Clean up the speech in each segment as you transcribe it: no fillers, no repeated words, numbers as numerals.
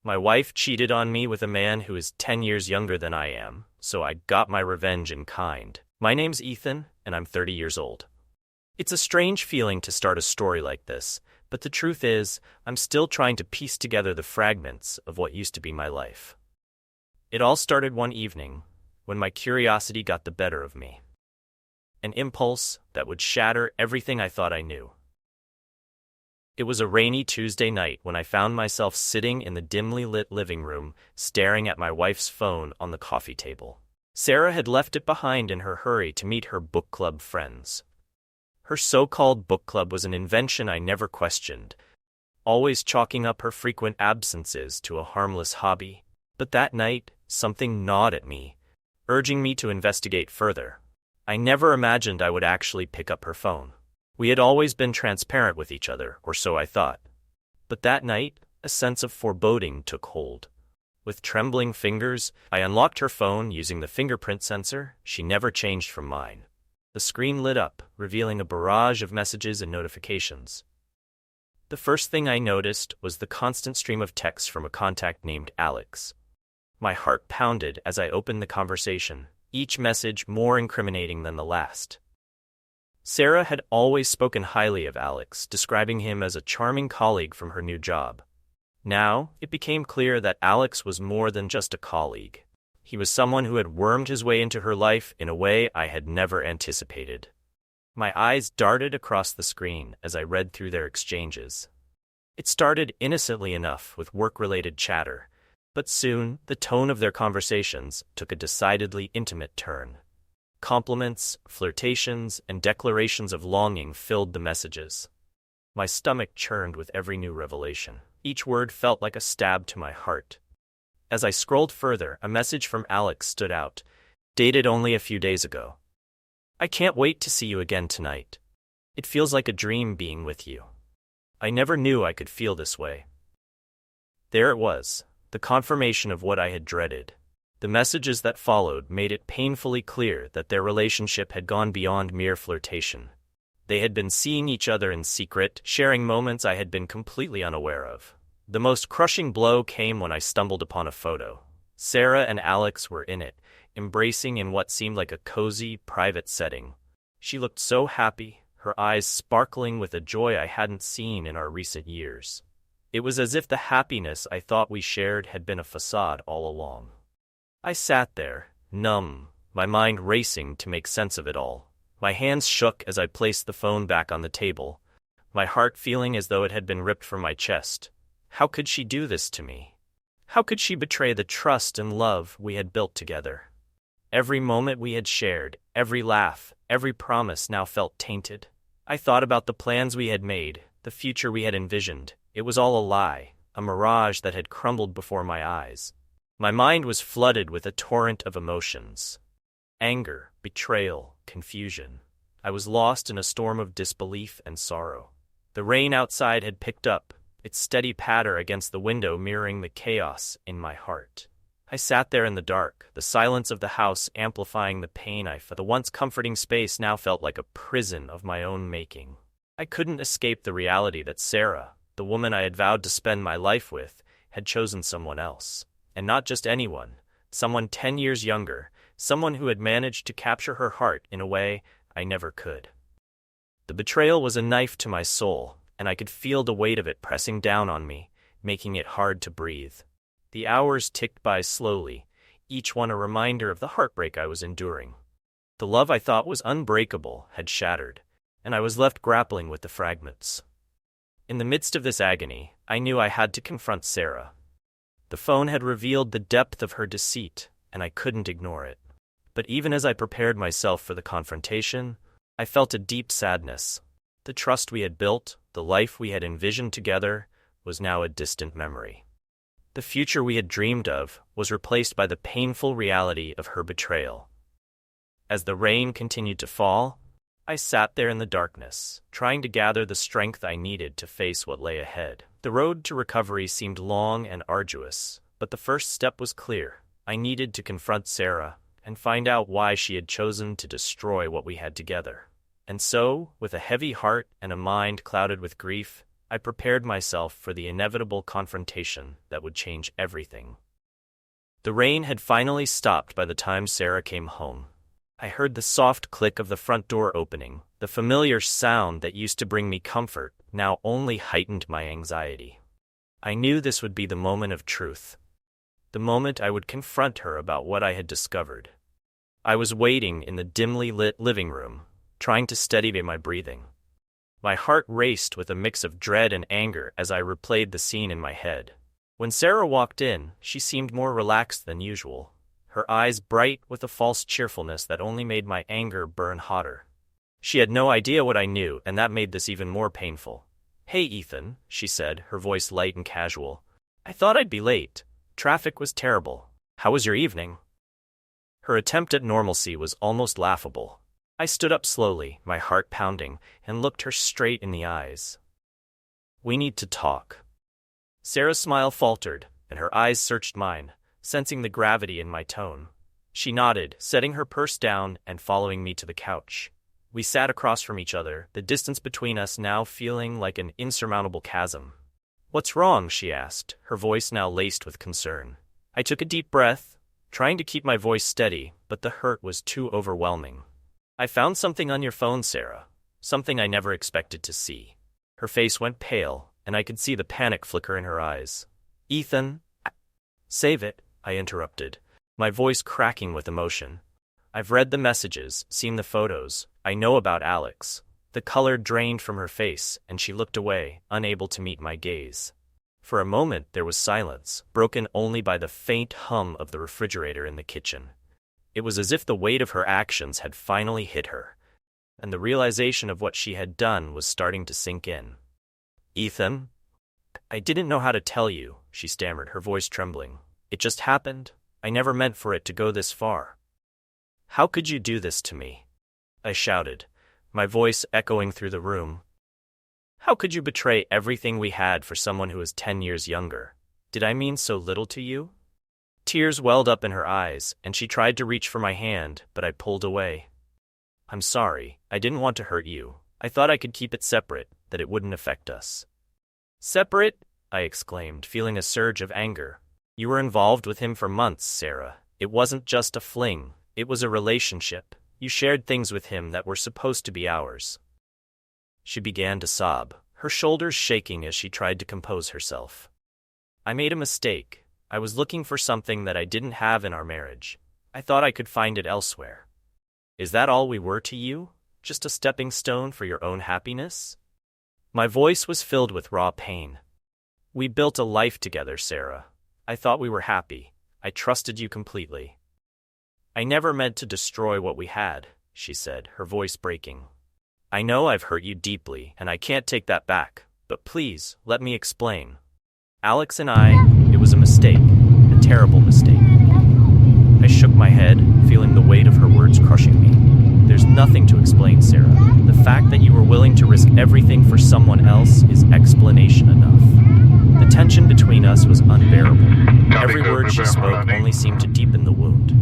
My wife cheated on me with a man who is 10 years younger than I am, so I got my revenge in kind. My name's Ethan, and I'm 30 years old. It's a strange feeling to start a story like this, but the truth is, I'm still trying to piece together the fragments of what used to be my life. It all started one evening, when my curiosity got the better of me. An impulse that would shatter everything I thought I knew. It was a rainy Tuesday night when I found myself sitting in the dimly lit living room, staring at my wife's phone on the coffee table. Sarah had left it behind in her hurry to meet her book club friends. Her so-called book club was an invention I never questioned, always chalking up her frequent absences to a harmless hobby. But that night, something gnawed at me, urging me to investigate further. I never imagined I would actually pick up her phone. We had always been transparent with each other, or so I thought. But that night, a sense of foreboding took hold. With trembling fingers, I unlocked her phone using the fingerprint sensor she never changed from mine. The screen lit up, revealing a barrage of messages and notifications. The first thing I noticed was the constant stream of texts from a contact named Alex. My heart pounded as I opened the conversation, each message more incriminating than the last. Sarah had always spoken highly of Alex, describing him as a charming colleague from her new job. Now, it became clear that Alex was more than just a colleague. He was someone who had wormed his way into her life in a way I had never anticipated. My eyes darted across the screen as I read through their exchanges. It started innocently enough with work-related chatter, but soon the tone of their conversations took a decidedly intimate turn. Compliments, flirtations, and declarations of longing filled the messages. My stomach churned with every new revelation. Each word felt like a stab to my heart. As I scrolled further, a message from Alex stood out, dated only a few days ago. "I can't wait to see you again tonight. It feels like a dream being with you. I never knew I could feel this way." There it was, the confirmation of what I had dreaded. The messages that followed made it painfully clear that their relationship had gone beyond mere flirtation. They had been seeing each other in secret, sharing moments I had been completely unaware of. The most crushing blow came when I stumbled upon a photo. Sarah and Alex were in it, embracing in what seemed like a cozy, private setting. She looked so happy, her eyes sparkling with a joy I hadn't seen in our recent years. It was as if the happiness I thought we shared had been a facade all along. I sat there, numb, my mind racing to make sense of it all. My hands shook as I placed the phone back on the table, my heart feeling as though it had been ripped from my chest. How could she do this to me? How could she betray the trust and love we had built together? Every moment we had shared, every laugh, every promise now felt tainted. I thought about the plans we had made, the future we had envisioned. It was all a lie, a mirage that had crumbled before my eyes. My mind was flooded with a torrent of emotions. Anger, betrayal, confusion. I was lost in a storm of disbelief and sorrow. The rain outside had picked up, its steady patter against the window mirroring the chaos in my heart. I sat there in the dark, the silence of the house amplifying the pain I felt. The once comforting space now felt like a prison of my own making. I couldn't escape the reality that Sarah, the woman I had vowed to spend my life with, had chosen someone else. And not just anyone, someone 10 years younger, someone who had managed to capture her heart in a way I never could. The betrayal was a knife to my soul, and I could feel the weight of it pressing down on me, making it hard to breathe. The hours ticked by slowly, each one a reminder of the heartbreak I was enduring. The love I thought was unbreakable had shattered, and I was left grappling with the fragments. In the midst of this agony, I knew I had to confront Sarah. The phone had revealed the depth of her deceit, and I couldn't ignore it. But even as I prepared myself for the confrontation, I felt a deep sadness. The trust we had built, the life we had envisioned together, was now a distant memory. The future we had dreamed of was replaced by the painful reality of her betrayal. As the rain continued to fall, I sat there in the darkness, trying to gather the strength I needed to face what lay ahead. The road to recovery seemed long and arduous, but the first step was clear. I needed to confront Sarah and find out why she had chosen to destroy what we had together. And so, with a heavy heart and a mind clouded with grief, I prepared myself for the inevitable confrontation that would change everything. The rain had finally stopped by the time Sarah came home. I heard the soft click of the front door opening, the familiar sound that used to bring me comfort, now only heightened my anxiety. I knew this would be the moment of truth. The moment I would confront her about what I had discovered. I was waiting in the dimly lit living room, trying to steady my breathing. My heart raced with a mix of dread and anger as I replayed the scene in my head. When Sarah walked in, she seemed more relaxed than usual, her eyes bright with a false cheerfulness that only made my anger burn hotter. She had no idea what I knew, and that made this even more painful. "Hey, Ethan," she said, her voice light and casual. "I thought I'd be late. Traffic was terrible. How was your evening?" Her attempt at normalcy was almost laughable. I stood up slowly, my heart pounding, and looked her straight in the eyes. "We need to talk." Sarah's smile faltered, and her eyes searched mine, sensing the gravity in my tone. She nodded, setting her purse down and following me to the couch. We sat across from each other, the distance between us now feeling like an insurmountable chasm. "What's wrong?" she asked, her voice now laced with concern. I took a deep breath, trying to keep my voice steady, but the hurt was too overwhelming. "I found something on your phone, Sarah. Something I never expected to see." Her face went pale, and I could see the panic flicker in her eyes. "Ethan." "Save it," I interrupted, my voice cracking with emotion. "I've read the messages, seen the photos. I know about Alex." The color drained from her face, and she looked away, unable to meet my gaze. For a moment there was silence, broken only by the faint hum of the refrigerator in the kitchen. It was as if the weight of her actions had finally hit her, and the realization of what she had done was starting to sink in. "Ethan, I didn't know how to tell you," she stammered, her voice trembling. "It just happened. I never meant for it to go this far." "How could you do this to me?" I shouted, my voice echoing through the room. "How could you betray everything we had for someone who is 10 years younger? Did I mean so little to you?" Tears welled up in her eyes, and she tried to reach for my hand, but I pulled away. "I'm sorry, I didn't want to hurt you. I thought I could keep it separate, that it wouldn't affect us." "Separate?" I exclaimed, feeling a surge of anger. "You were involved with him for months, Sarah. It wasn't just a fling, it was a relationship. You shared things with him that were supposed to be ours." She began to sob, her shoulders shaking as she tried to compose herself. "I made a mistake. I was looking for something that I didn't have in our marriage. I thought I could find it elsewhere. Is that all we were to you? Just a stepping stone for your own happiness?" My voice was filled with raw pain. "We built a life together, Sarah. I thought we were happy. I trusted you completely." "I never meant to destroy what we had," she said, her voice breaking. "I know I've hurt you deeply, and I can't take that back, but please, let me explain. Alex and it was a mistake, a terrible mistake." I shook my head, feeling the weight of her words crushing me. "There's nothing to explain, Sarah. The fact that you were willing to risk everything for someone else is explanation enough." The tension between us was unbearable. Every word she spoke only seemed to deepen the wound.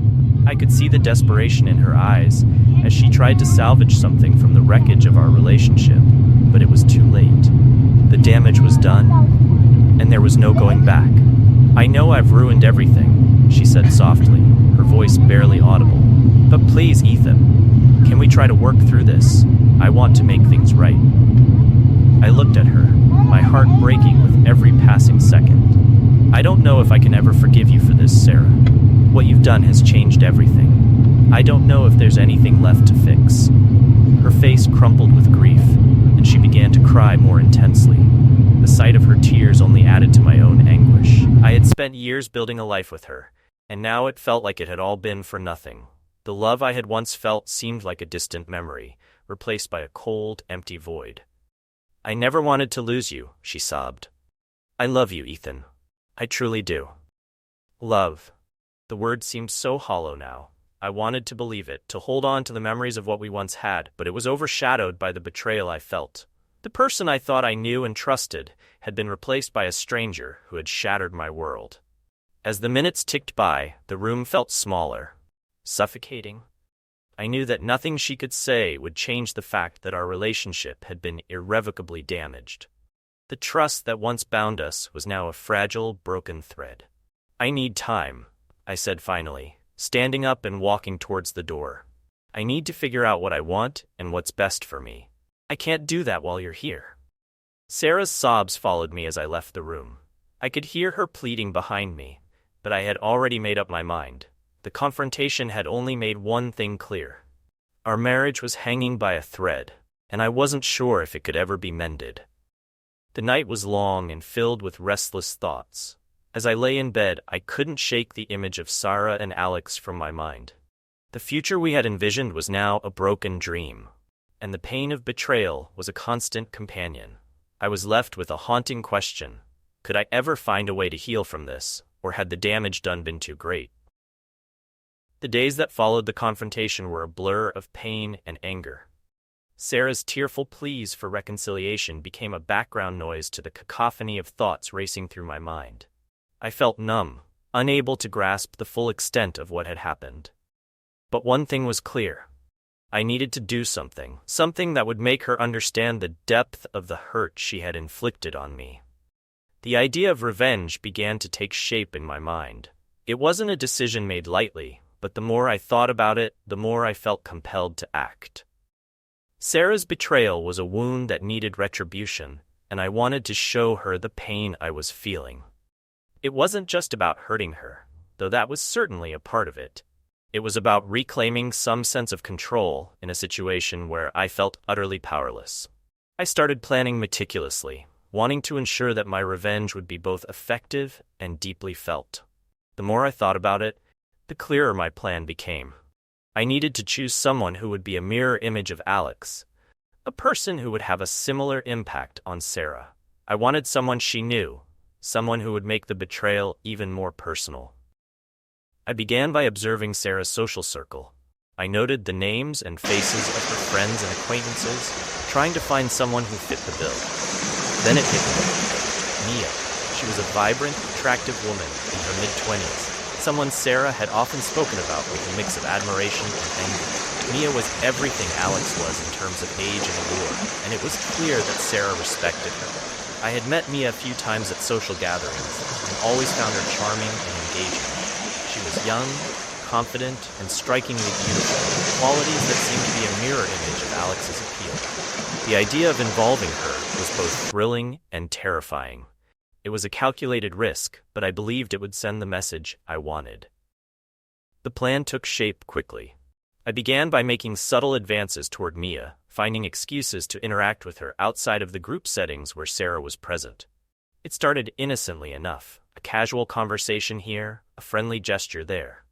I could see the desperation in her eyes as she tried to salvage something from the wreckage of our relationship, but it was too late. The damage was done, and there was no going back. "I know I've ruined everything," she said softly, her voice barely audible. "But please, Ethan, can we try to work through this? I want to make things right." I looked at her, my heart breaking with every passing second. "I don't know if I can ever forgive you for this, Sarah. What you've done has changed everything. I don't know if there's anything left to fix." Her face crumpled with grief, and she began to cry more intensely. The sight of her tears only added to my own anguish. I had spent years building a life with her, and now it felt like it had all been for nothing. The love I had once felt seemed like a distant memory, replaced by a cold, empty void. "I never wanted to lose you," she sobbed. "I love you, Ethan. I truly do." Love. The word seemed so hollow now. I wanted to believe it, to hold on to the memories of what we once had, but it was overshadowed by the betrayal I felt. The person I thought I knew and trusted had been replaced by a stranger who had shattered my world. As the minutes ticked by, the room felt smaller, suffocating. I knew that nothing she could say would change the fact that our relationship had been irrevocably damaged. The trust that once bound us was now a fragile, broken thread. "I need time," I said finally, standing up and walking towards the door. "I need to figure out what I want and what's best for me. I can't do that while you're here." Sarah's sobs followed me as I left the room. I could hear her pleading behind me, but I had already made up my mind. The confrontation had only made one thing clear. Our marriage was hanging by a thread, and I wasn't sure if it could ever be mended. The night was long and filled with restless thoughts. As I lay in bed, I couldn't shake the image of Sarah and Alex from my mind. The future we had envisioned was now a broken dream, and the pain of betrayal was a constant companion. I was left with a haunting question. Could I ever find a way to heal from this, or had the damage done been too great? The days that followed the confrontation were a blur of pain and anger. Sarah's tearful pleas for reconciliation became a background noise to the cacophony of thoughts racing through my mind. I felt numb, unable to grasp the full extent of what had happened. But one thing was clear. I needed to do something that would make her understand the depth of the hurt she had inflicted on me. The idea of revenge began to take shape in my mind. It wasn't a decision made lightly, but the more I thought about it, the more I felt compelled to act. Sarah's betrayal was a wound that needed retribution, and I wanted to show her the pain I was feeling. It wasn't just about hurting her, though that was certainly a part of it. It was about reclaiming some sense of control in a situation where I felt utterly powerless. I started planning meticulously, wanting to ensure that my revenge would be both effective and deeply felt. The more I thought about it, the clearer my plan became. I needed to choose someone who would be a mirror image of Alex, a person who would have a similar impact on Sarah. I wanted someone she knew, someone who would make the betrayal even more personal. I began by observing Sarah's social circle. I noted the names and faces of her friends and acquaintances, trying to find someone who fit the bill. Then it hit me. Mia. She was a vibrant, attractive woman in her mid-20s, someone Sarah had often spoken about with a mix of admiration and envy. Mia was everything Alex was in terms of age and allure, and it was clear that Sarah respected her. I had met Mia a few times at social gatherings, and always found her charming and engaging. She was young, confident, and strikingly beautiful, qualities that seemed to be a mirror image of Alex's appeal. The idea of involving her was both thrilling and terrifying. It was a calculated risk, but I believed it would send the message I wanted. The plan took shape quickly. I began by making subtle advances toward Mia, finding excuses to interact with her outside of the group settings where Sarah was present. It started innocently enough, a casual conversation here, a friendly gesture there.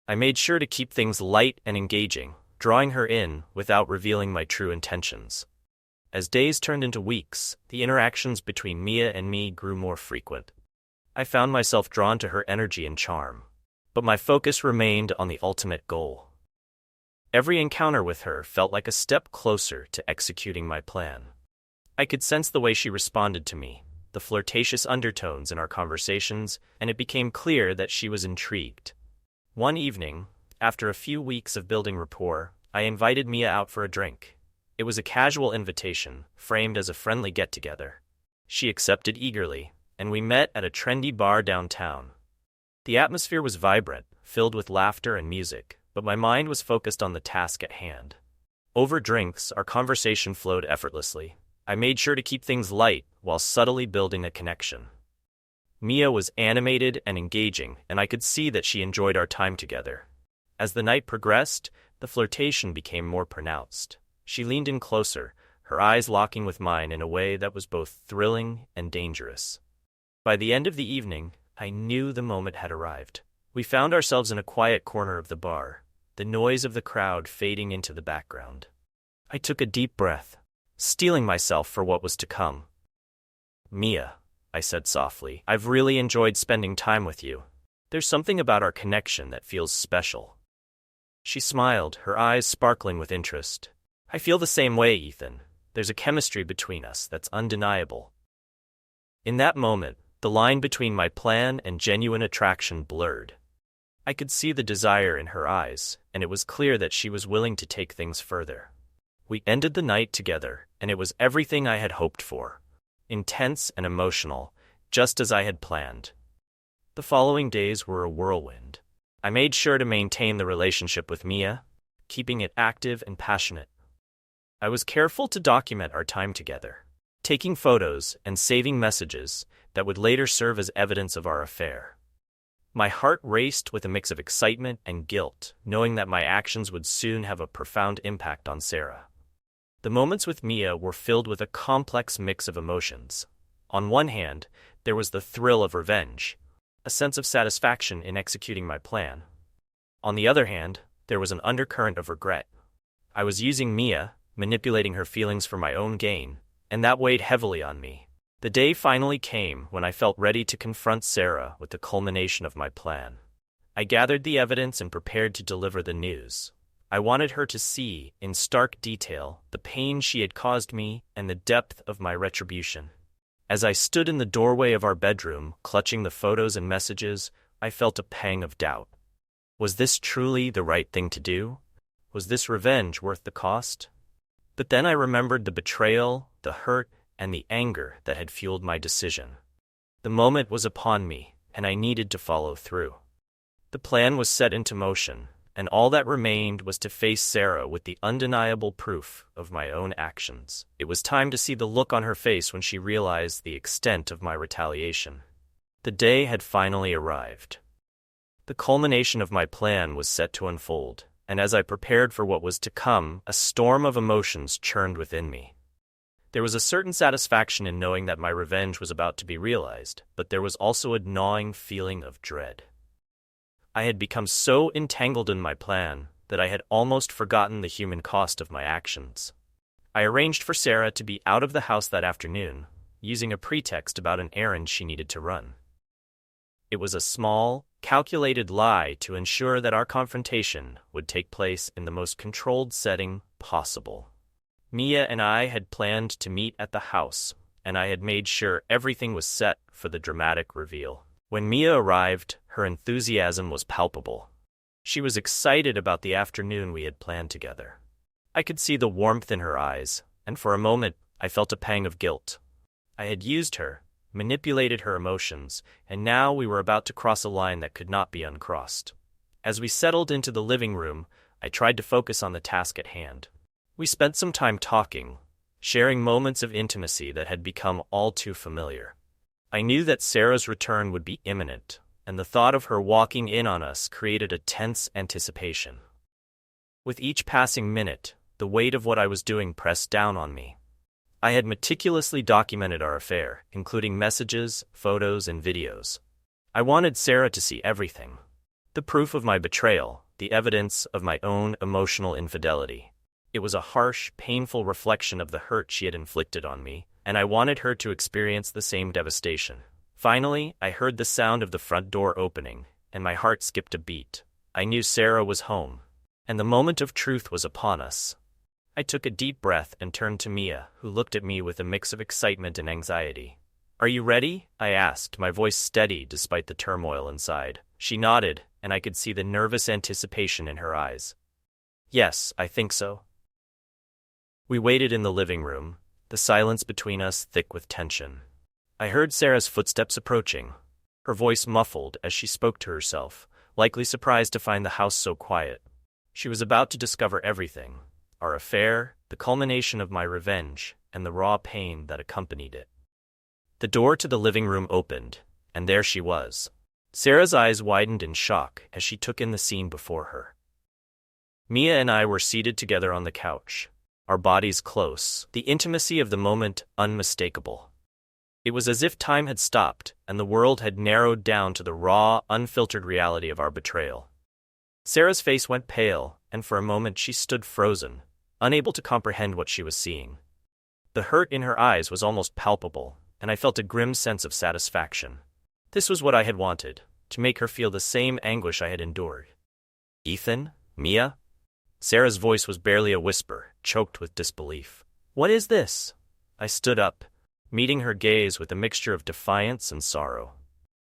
I made sure to keep things light and engaging, drawing her in without revealing my true intentions. As days turned into weeks, the interactions between Mia and me grew more frequent. I found myself drawn to her energy and charm, but my focus remained on the ultimate goal. Every encounter with her felt like a step closer to executing my plan. I could sense the way she responded to me, the flirtatious undertones in our conversations, and it became clear that she was intrigued. One evening, after a few weeks of building rapport, I invited Mia out for a drink. It was a casual invitation, framed as a friendly get-together. She accepted eagerly, and we met at a trendy bar downtown. The atmosphere was vibrant, filled with laughter and music, but my mind was focused on the task at hand. Over drinks, our conversation flowed effortlessly. I made sure to keep things light while subtly building a connection. Mia was animated and engaging, and I could see that she enjoyed our time together. As the night progressed, the flirtation became more pronounced. She leaned in closer, her eyes locking with mine in a way that was both thrilling and dangerous. By the end of the evening, I knew the moment had arrived. We found ourselves in a quiet corner of the bar, the noise of the crowd fading into the background. I took a deep breath, steeling myself for what was to come. "Mia," I said softly, "I've really enjoyed spending time with you. There's something about our connection that feels special." She smiled, her eyes sparkling with interest. "I feel the same way, Ethan. There's a chemistry between us that's undeniable." In that moment, the line between my plan and genuine attraction blurred. I could see the desire in her eyes, and it was clear that she was willing to take things further. We ended the night together, and it was everything I had hoped for. intense and emotional, just as I had planned. The following days were a whirlwind. I made sure to maintain the relationship with Mia, keeping it active and passionate. I was careful to document our time together, taking photos and saving messages that would later serve as evidence of our affair. My heart raced with a mix of excitement and guilt, knowing that my actions would soon have a profound impact on Sarah. The moments with Mia were filled with a complex mix of emotions. On one hand, there was the thrill of revenge, a sense of satisfaction in executing my plan. On the other hand, there was an undercurrent of regret. I was using Mia, manipulating her feelings for my own gain, and that weighed heavily on me. The day finally came when I felt ready to confront Sarah with the culmination of my plan. I gathered the evidence and prepared to deliver the news. I wanted her to see, in stark detail, the pain she had caused me and the depth of my retribution. As I stood in the doorway of our bedroom, clutching the photos and messages, I felt a pang of doubt. Was this truly the right thing to do? Was this revenge worth the cost? But then I remembered the betrayal, the hurt, and the anger that had fueled my decision. The moment was upon me, and I needed to follow through. The plan was set into motion, and all that remained was to face Sarah with the undeniable proof of my own actions. It was time to see the look on her face when she realized the extent of my retaliation. The day had finally arrived. The culmination of my plan was set to unfold, and as I prepared for what was to come, a storm of emotions churned within me. There was a certain satisfaction in knowing that my revenge was about to be realized, but there was also a gnawing feeling of dread. I had become so entangled in my plan that I had almost forgotten the human cost of my actions. I arranged for Sarah to be out of the house that afternoon, using a pretext about an errand she needed to run. It was a small, calculated lie to ensure that our confrontation would take place in the most controlled setting possible. Mia and I had planned to meet at the house, and I had made sure everything was set for the dramatic reveal. When Mia arrived, her enthusiasm was palpable. She was excited about the afternoon we had planned together. I could see the warmth in her eyes, and for a moment I felt a pang of guilt. I had used her, manipulated her emotions, and now we were about to cross a line that could not be uncrossed. As we settled into the living room, I tried to focus on the task at hand. We spent some time talking, sharing moments of intimacy that had become all too familiar. I knew that Sarah's return would be imminent, and the thought of her walking in on us created a tense anticipation. With each passing minute, the weight of what I was doing pressed down on me. I had meticulously documented our affair, including messages, photos, and videos. I wanted Sarah to see everything. The proof of my betrayal, the evidence of my own emotional infidelity. It was a harsh, painful reflection of the hurt she had inflicted on me, and I wanted her to experience the same devastation. Finally, I heard the sound of the front door opening, and my heart skipped a beat. I knew Sarah was home, and the moment of truth was upon us. I took a deep breath and turned to Mia, who looked at me with a mix of excitement and anxiety. "Are you ready?" I asked, my voice steady despite the turmoil inside. She nodded, and I could see the nervous anticipation in her eyes. "Yes, I think so." We waited in the living room, the silence between us thick with tension. I heard Sarah's footsteps approaching, her voice muffled as she spoke to herself, likely surprised to find the house so quiet. She was about to discover everything: our affair, the culmination of my revenge, and the raw pain that accompanied it. The door to the living room opened, and there she was. Sarah's eyes widened in shock as she took in the scene before her. Mia and I were seated together on the couch, our bodies close, the intimacy of the moment unmistakable. It was as if time had stopped and the world had narrowed down to the raw, unfiltered reality of our betrayal. Sarah's face went pale, and for a moment she stood frozen, unable to comprehend what she was seeing. The hurt in her eyes was almost palpable, and I felt a grim sense of satisfaction. This was what I had wanted, to make her feel the same anguish I had endured. "Ethan? Mia?" Sarah's voice was barely a whisper, choked with disbelief. "What is this?" I stood up, meeting her gaze with a mixture of defiance and sorrow.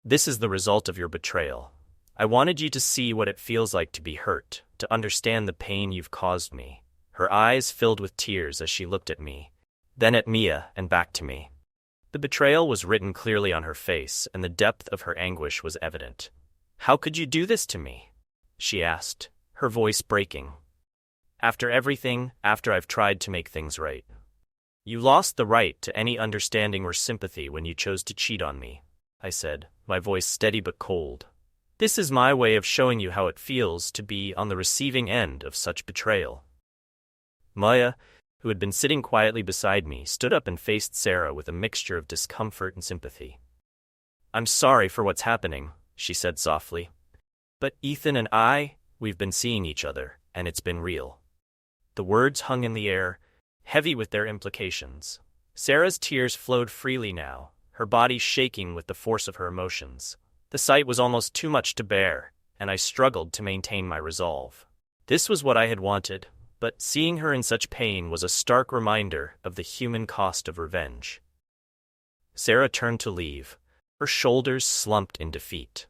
"This is the result of your betrayal. I wanted you to see what it feels like to be hurt, to understand the pain you've caused me." Her eyes filled with tears as she looked at me, then at Mia and back to me. The The betrayal was written clearly on her face, and the depth of her anguish was evident. "How could you do this to me?" she asked, her voice breaking. "After everything, after I've tried to make things right. You lost the right to any understanding or sympathy when you chose to cheat on me," I said, my voice steady but cold. "This is my way of showing you how it feels to be on the receiving end of such betrayal." Maya, who had been sitting quietly beside me, stood up and faced Sarah with a mixture of discomfort and sympathy. "I'm sorry for what's happening," she said softly. "But Ethan and we've been seeing each other, and it's been real." The words hung in the air, heavy with their implications. Sarah's tears flowed freely now, her body shaking with the force of her emotions. The sight was almost too much to bear, and I struggled to maintain my resolve. This was what I had wanted, but seeing her in such pain was a stark reminder of the human cost of revenge. Sarah turned to leave, her shoulders slumped in defeat.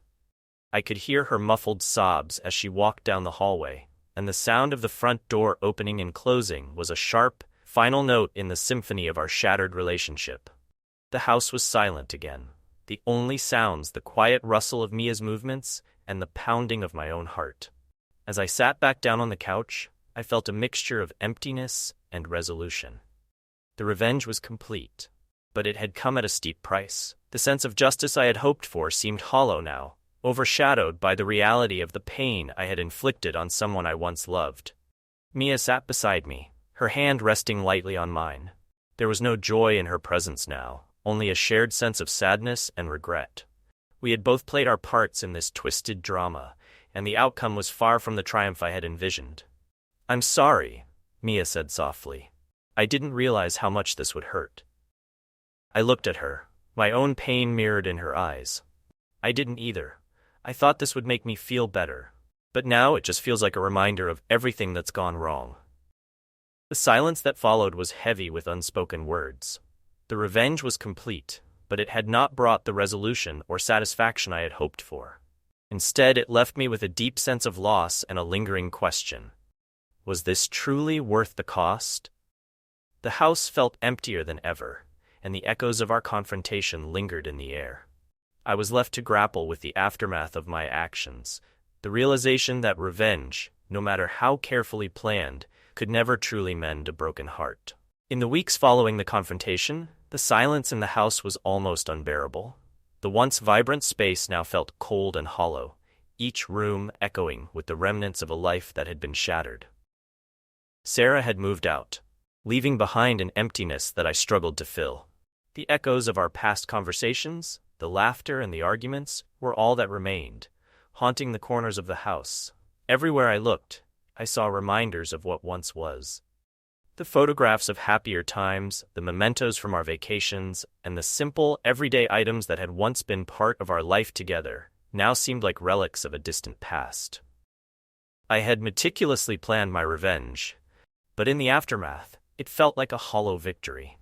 I could hear her muffled sobs as she walked down the hallway, and the sound of the front door opening and closing was a sharp, final note in the symphony of our shattered relationship. The house was silent again, the only sounds the quiet rustle of Mia's movements and the pounding of my own heart. As I sat back down on the couch, I felt a mixture of emptiness and resolution. The revenge was complete, but it had come at a steep price. The sense of justice I had hoped for seemed hollow now, overshadowed by the reality of the pain I had inflicted on someone I once loved. Mia sat beside me, her hand resting lightly on mine. There was no joy in her presence now, only a shared sense of sadness and regret. We had both played our parts in this twisted drama, and the outcome was far from the triumph I had envisioned. "I'm sorry," Mia said softly. "I didn't realize how much this would hurt." I looked at her, my own pain mirrored in her eyes. "I didn't either. I thought this would make me feel better, but now it just feels like a reminder of everything that's gone wrong." The silence that followed was heavy with unspoken words. The revenge was complete, but it had not brought the resolution or satisfaction I had hoped for. Instead, it left me with a deep sense of loss and a lingering question. Was this truly worth the cost? The house felt emptier than ever, and the echoes of our confrontation lingered in the air. I was left to grapple with the aftermath of my actions, the realization that revenge, no matter how carefully planned, could never truly mend a broken heart. In the weeks following the confrontation, the silence in the house was almost unbearable. The once vibrant space now felt cold and hollow, each room echoing with the remnants of a life that had been shattered. Sarah had moved out, leaving behind an emptiness that I struggled to fill. The echoes of our past conversations, the laughter and the arguments, were all that remained, haunting the corners of the house. Everywhere I looked, I saw reminders of what once was. The photographs of happier times, the mementos from our vacations, and the simple, everyday items that had once been part of our life together now seemed like relics of a distant past. I had meticulously planned my revenge, but in the aftermath, it felt like a hollow victory.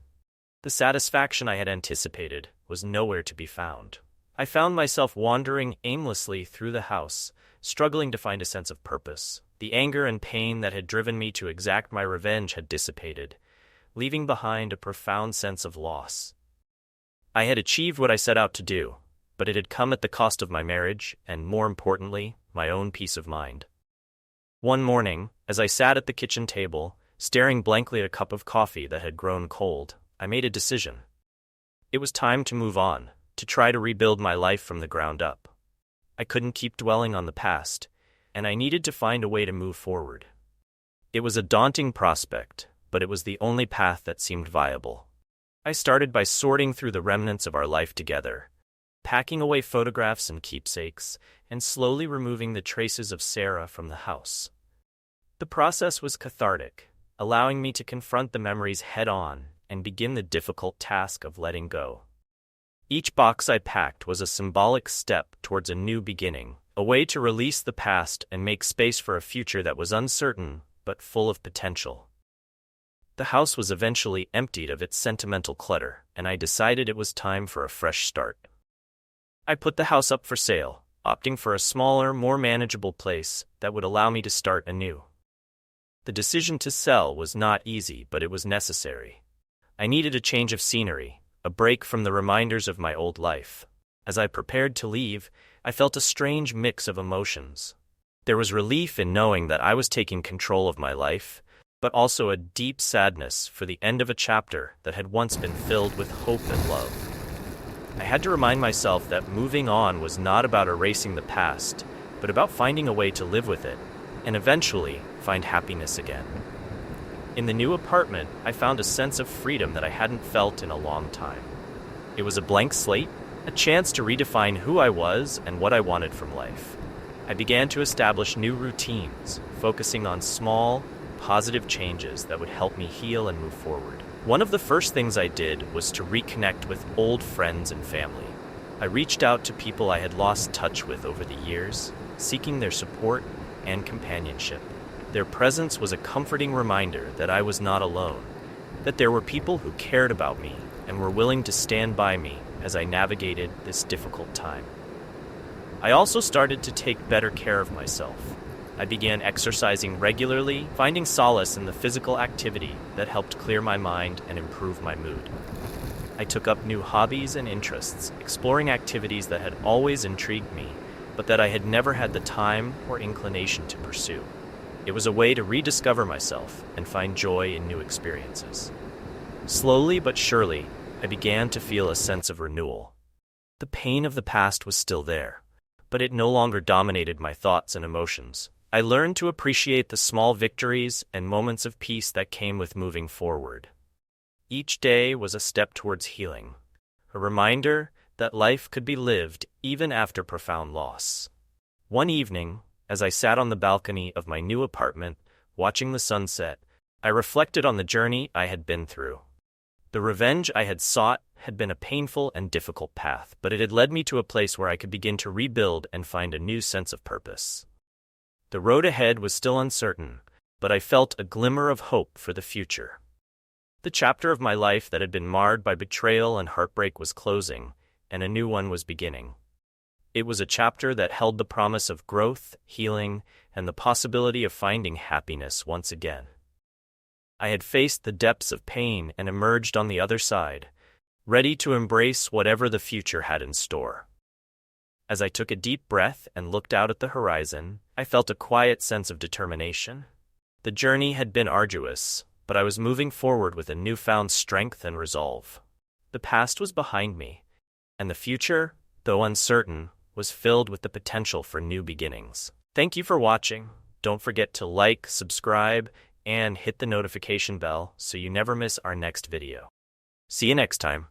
The satisfaction I had anticipated was nowhere to be found. I found myself wandering aimlessly through the house, struggling to find a sense of purpose. The anger and pain that had driven me to exact my revenge had dissipated, leaving behind a profound sense of loss. I had achieved what I set out to do, but it had come at the cost of my marriage and, more importantly, my own peace of mind. One morning, as I sat at the kitchen table, staring blankly at a cup of coffee that had grown cold, I made a decision. It was time to move on, to try to rebuild my life from the ground up. I couldn't keep dwelling on the past, and I needed to find a way to move forward. It was a daunting prospect, but it was the only path that seemed viable. I started by sorting through the remnants of our life together, packing away photographs and keepsakes, and slowly removing the traces of Sarah from the house. The process was cathartic, allowing me to confront the memories head-on and begin the difficult task of letting go. Each box I packed was a symbolic step towards a new beginning, a way to release the past and make space for a future that was uncertain but full of potential. The house was eventually emptied of its sentimental clutter, and I decided it was time for a fresh start. I put the house up for sale, opting for a smaller, more manageable place that would allow me to start anew. The decision to sell was not easy, but it was necessary. I needed a change of scenery, a break from the reminders of my old life. As I prepared to leave, I felt a strange mix of emotions. There was relief in knowing that I was taking control of my life, but also a deep sadness for the end of a chapter that had once been filled with hope and love. I had to remind myself that moving on was not about erasing the past, but about finding a way to live with it, and eventually find happiness again. In the new apartment, I found a sense of freedom that I hadn't felt in a long time. It was a blank slate, a chance to redefine who I was and what I wanted from life. I began to establish new routines, focusing on small, positive changes that would help me heal and move forward. One of the first things I did was to reconnect with old friends and family. I reached out to people I had lost touch with over the years, seeking their support and companionship. Their presence was a comforting reminder that I was not alone, that there were people who cared about me and were willing to stand by me as I navigated this difficult time. I also started to take better care of myself. I began exercising regularly, finding solace in the physical activity that helped clear my mind and improve my mood. I took up new hobbies and interests, exploring activities that had always intrigued me, but that I had never had the time or inclination to pursue. It was a way to rediscover myself and find joy in new experiences. Slowly but surely, I began to feel a sense of renewal. The pain of the past was still there, but it no longer dominated my thoughts and emotions. I learned to appreciate the small victories and moments of peace that came with moving forward. Each day was a step towards healing, a reminder that life could be lived even after profound loss. One evening, as I sat on the balcony of my new apartment, watching the sunset, I reflected on the journey I had been through. The revenge I had sought had been a painful and difficult path, but it had led me to a place where I could begin to rebuild and find a new sense of purpose. The road ahead was still uncertain, but I felt a glimmer of hope for the future. The chapter of my life that had been marred by betrayal and heartbreak was closing, and a new one was beginning. It was a chapter that held the promise of growth, healing, and the possibility of finding happiness once again. I had faced the depths of pain and emerged on the other side, ready to embrace whatever the future had in store. As I took a deep breath and looked out at the horizon, I felt a quiet sense of determination. The journey had been arduous, but I was moving forward with a newfound strength and resolve. The past was behind me, and the future, though uncertain, was filled with the potential for new beginnings. Thank you for watching. Don't forget to like, subscribe, and hit the notification bell so you never miss our next video. See you next time.